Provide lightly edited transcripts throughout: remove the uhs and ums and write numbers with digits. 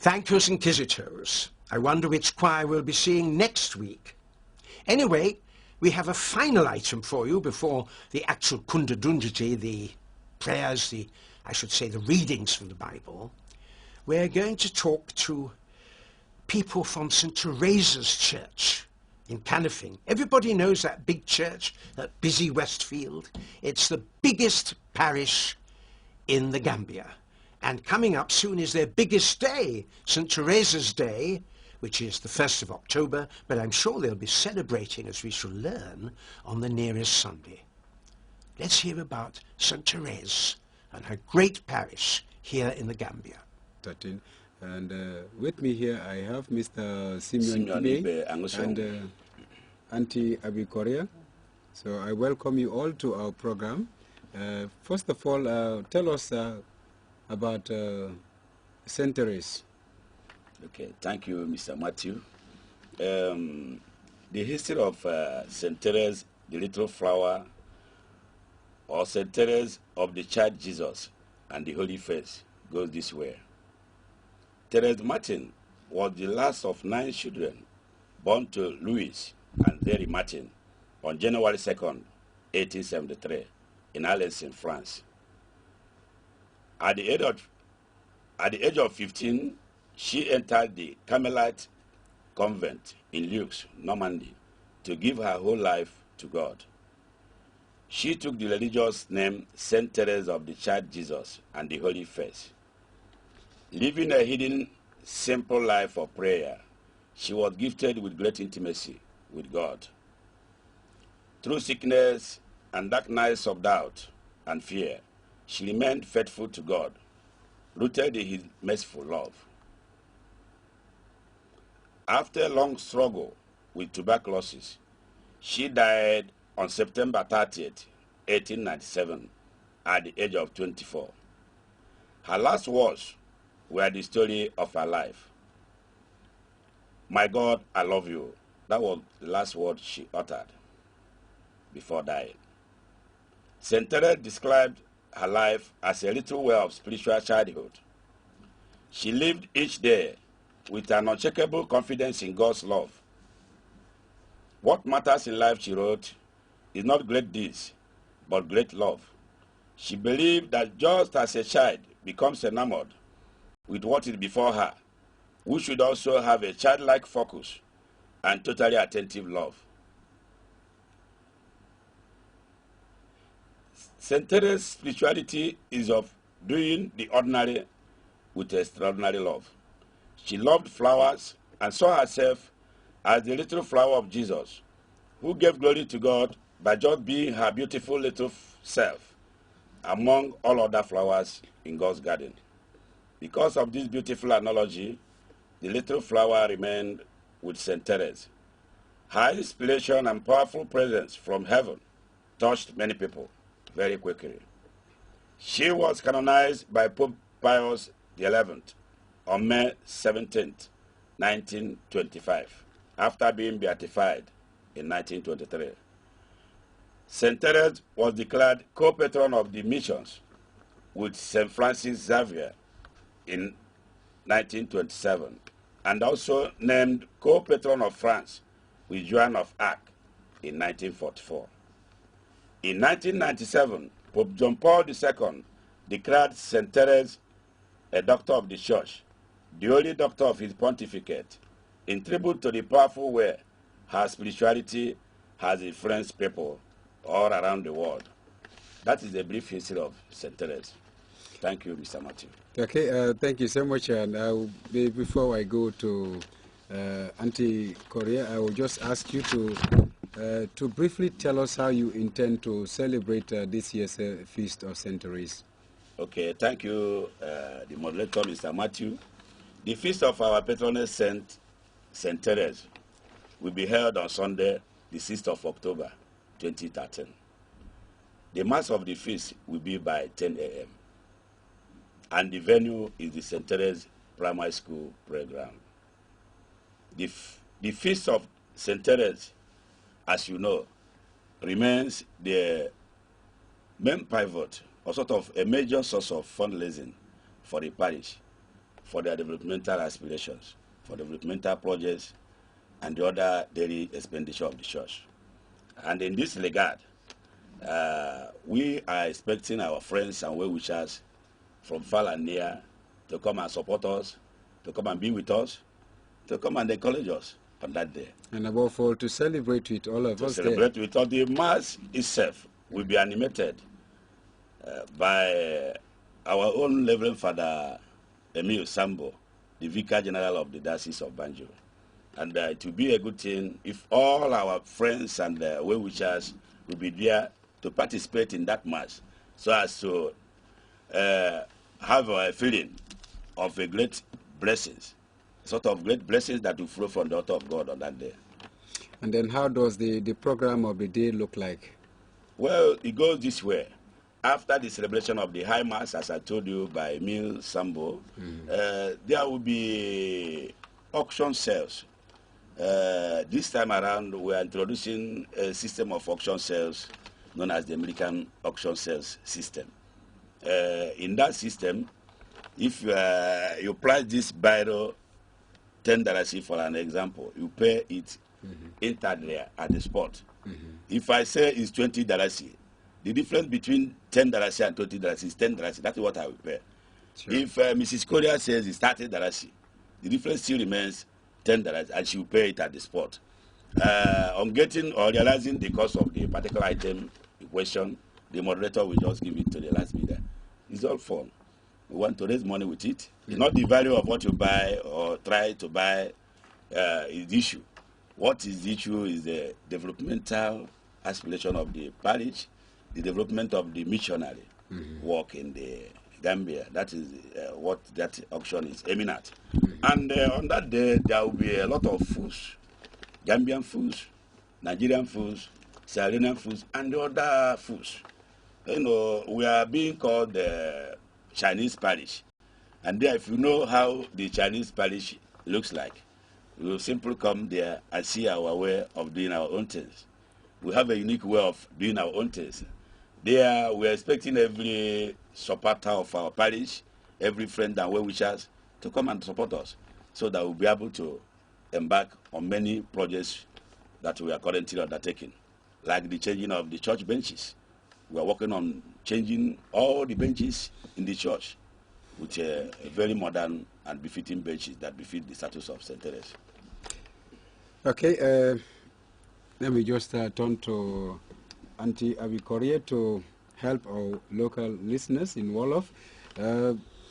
Thank you, Inquisitors. I wonder which choir we'll be seeing next week. Anyway, we have a final item for you before the actual Kundadunjati, the prayers, I should say the readings from the Bible. We're going to talk to people from St. Teresa's Church in Canifing. Everybody knows that big church, that busy Westfield. It's the biggest parish in the Gambia. And coming up soon is their biggest day, St. Teresa's Day, which is the 1st of October, but I'm sure they'll be celebrating, as we shall learn, on the nearest Sunday. Let's hear about St. Therese and her great parish here in the Gambia. 13. And with me here I have Mr. Simeon Ibe and Auntie Abi Korea. So I welcome you all to our program. First of all, tell us about St. Therese. Okay, thank you, Mr. Matthew. The history of St. Therese, the Little Flower, or St. Therese of the Child Jesus and the Holy Face goes this way. Therese Martin was the last of 9 children born to Louis and Mary Martin on January 2nd, 1873, in Alès, in France. At the age of 15, she entered the Carmelite convent in Leux, Normandy, to give her whole life to God. She took the religious name Saint Therese of the Child Jesus and the Holy Face. Living a hidden, simple life of prayer, she was gifted with great intimacy with God. Through sickness and dark nights of doubt and fear, she remained faithful to God, rooted in his merciful love. After a long struggle with tuberculosis, she died on September 30th, 1897, at the age of 24. Her last words were the story of her life. My God, I love you. That was the last word she uttered before dying. St. Therese described her life as a little way of spiritual childhood. She lived each day with an unshakable confidence in God's love. What matters in life, she wrote, is not great deeds, but great love. She believed that just as a child becomes enamored with what is before her, we should also have a childlike focus and totally attentive love. St. Teresa's spirituality is of doing the ordinary with extraordinary love. She loved flowers and saw herself as the little flower of Jesus, who gave glory to God by just being her beautiful little self among all other flowers in God's garden. Because of this beautiful analogy, the little flower remained with St. Therese. Her inspiration and powerful presence from heaven touched many people very quickly. She was canonized by Pope Pius XI on May 17, 1925, after being beatified in 1923. St. Therese was declared co-patron of the missions with St. Francis Xavier in 1927, and also named co-patron of France with Joan of Arc in 1944. In 1997, Pope John Paul II declared St. Therese a doctor of the Church, the only doctor of his pontificate, in tribute to the powerful way her spirituality has influenced people all around the world. That is a brief history of St. Therese. Thank you, Mr. Matthew. Okay, thank you so much. And before I go to Auntie Korea, I will just ask you to briefly tell us how you intend to celebrate this year's Feast of St. Therese. Okay, thank you, the moderator, Mr. Matthew. The feast of our patroness St. Therese will be held on Sunday, the 6th of October, 2013. The Mass of the feast will be by 10 a.m. And the venue is the St. Therese Primary School Playground. The feast of St. Therese, as you know, remains the main pivot, or sort of a major source of fundraising for the parish for their developmental aspirations, for developmental projects, and the other daily expenditure of the church. And in this regard, we are expecting our friends and well-wishers from far and near to come and support us, to come and be with us, to come and encourage us on that day. And above all, to celebrate with all of us. To celebrate with all. The Mass itself will be animated by our own Reverend Father Emil Sambo, the Vicar General of the Diocese of Banjul. And it will be a good thing if all our friends and well-wishers will be there to participate in that Mass, so as to have a feeling of a great blessings, sort of great blessings that will flow from the altar of God on that day. And then how does the program of the day look like? Well, it goes this way. After the celebration of the High Mass, as I told you, by Emil Sambo, there will be auction sales. This time around, we are introducing a system of auction sales known as the American auction sales system. In that system, if you price this biro $10 for an example, you pay it entered there at the spot. If I say it's $20, the difference between $10 and $20 is $10. That's what I will pay. Sure. If Mrs. Korea says it's $30, the difference still remains $10, and she will pay it at the spot. On getting or realizing the cost of the particular item in question, the moderator will just give it to the last bidder. It's all fun. We want to raise money with it. It's not the value of what you buy or try to buy is the issue. What is the issue is the developmental aspiration of the parish, the development of the missionary work in the Gambia. That is what that auction is aiming at. And on that day, there will be a lot of foods, Gambian foods, Nigerian foods, Sierra Leonean foods, and other foods. You know, we are being called the Chinese parish. And there, if you know how the Chinese parish looks like, we will simply come there and see our way of doing our own things. We have a unique way of doing our own things. There, we are expecting every supporter of our parish, every friend and well-wishers to come and support us so that we'll be able to embark on many projects that we are currently undertaking, like the changing of the church benches. We are working on changing all the benches in the church with a very modern and befitting benches that befit the status of St. Teresa. Okay, let me just turn to Auntie Abi Korea to help our local listeners in Wolof.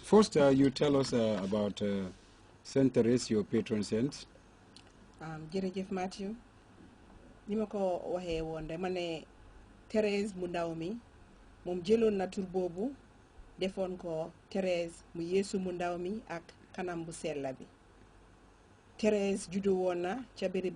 First, you tell us about St. Teresa, your patron saint. Jërëjëf Matthew. Ni ma ko waxee woon de ma ne Thérèse mu ndaw mi moom jëloon na tur boobu defoon ko Thérèse mu Yeesu mu ndaw mi ak kanam bu sella bi. Thérèse juddu woon na ca béréb